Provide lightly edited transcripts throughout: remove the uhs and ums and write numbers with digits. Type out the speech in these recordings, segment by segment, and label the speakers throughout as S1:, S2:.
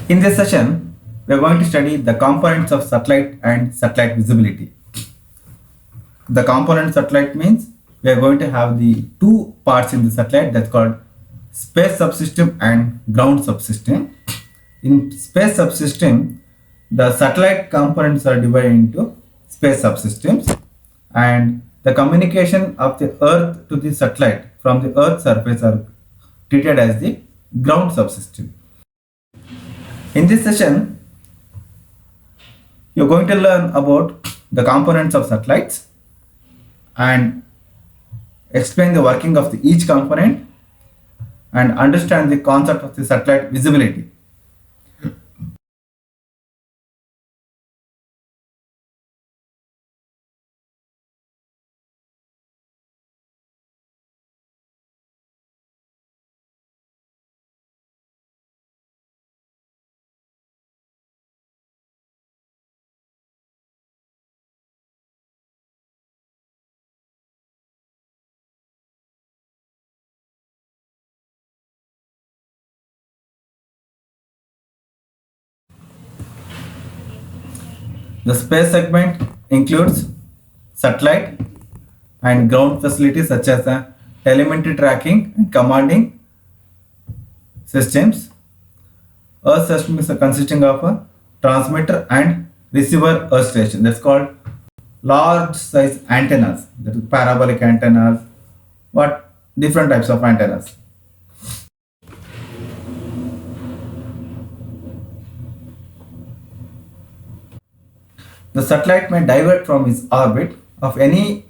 S1: In this session, we are going to study the components of satellite and satellite visibility. The component satellite means we are going to have the two parts in the satellite that's called space subsystem and ground subsystem. In space subsystem, the satellite components are divided into space subsystems, and the communication of the earth to the satellite from the earth surface are treated as the ground subsystem. In this session, you're going to learn about the components of satellites and explain the working of each component and understand the concept of the satellite visibility. The space segment includes satellite and ground facilities such as telemetry tracking and commanding systems. Earth system is consisting of a transmitter and receiver earth station. That's called large size antennas. That is parabolic antennas. What different types of antennas? The satellite may divert from its orbit of any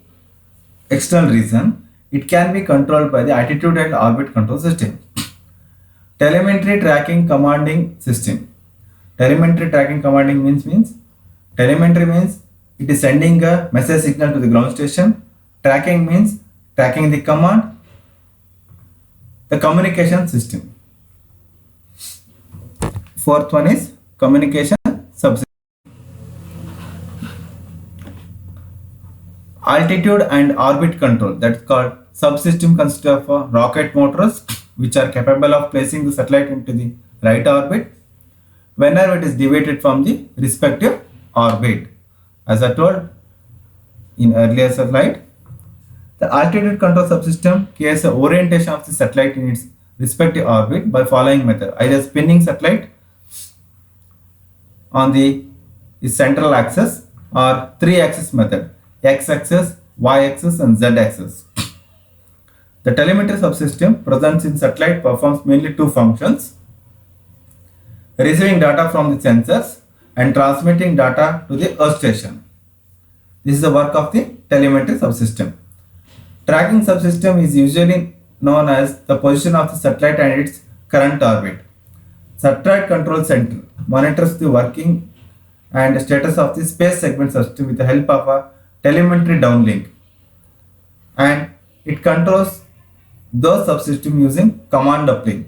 S1: external reason. It can be controlled by the attitude and orbit control system. Telemetry tracking commanding system. Telemetry tracking commanding means telemetry means it is sending a message signal to the ground station. Tracking means tracking the command. The communication system. Fourth one is communication subsystem. Altitude and orbit control, that's called subsystem, consists of rocket motors which are capable of placing the satellite into the right orbit whenever it is deviated from the respective orbit. As I told in earlier slide, the altitude control subsystem creates the orientation of the satellite in its respective orbit by following method: either spinning satellite on the central axis or three-axis method: x-axis, y-axis and z-axis. The telemetry subsystem present in satellite performs mainly two functions: receiving data from the sensors and transmitting data to the earth station. This is the work of the telemetry subsystem. Tracking subsystem is usually known as the position of the satellite and its current orbit. Satellite control center monitors the working and status of the space segment system with the help of a telemetry downlink, and it controls those subsystems using command uplink.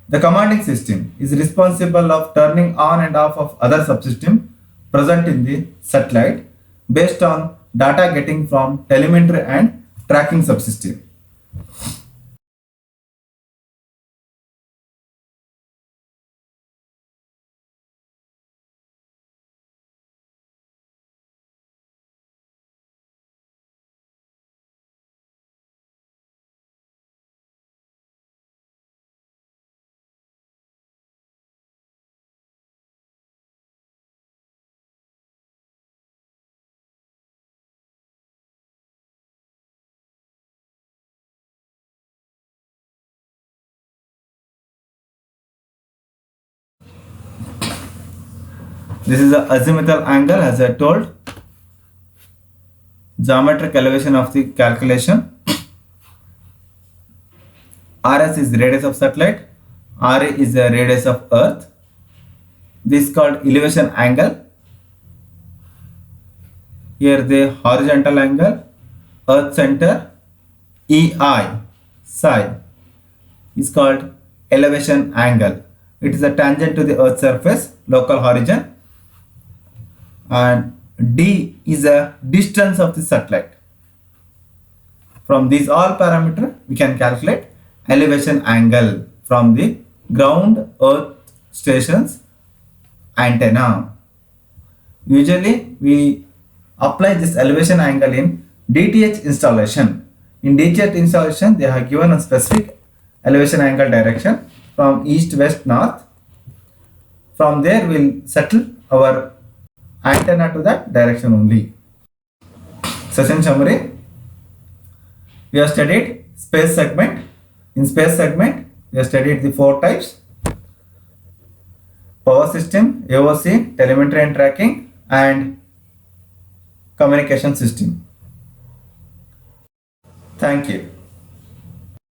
S1: The commanding system is responsible of turning on and off of other subsystems present in the satellite based on data getting from telemetry and tracking subsystem. This is the azimuthal angle, as I told. Geometric elevation of the calculation. RS is the radius of satellite. RA is the radius of earth. This is called elevation angle. Here the horizontal angle, earth center, EI, psi, is called elevation angle. It is a tangent to the earth surface, local horizon, and D is a distance of the satellite. From these all parameters, we can calculate elevation angle from the ground, earth stations antenna. Usually we apply this elevation angle in DTH installation. In DTH installation, they have given a specific elevation angle direction from east, west, north. From there, we'll settle our antenna to that direction only. Session summary. We have studied space segment. In space segment, we have studied the four types: power system, AOC, telemetry and tracking, and communication system. Thank you.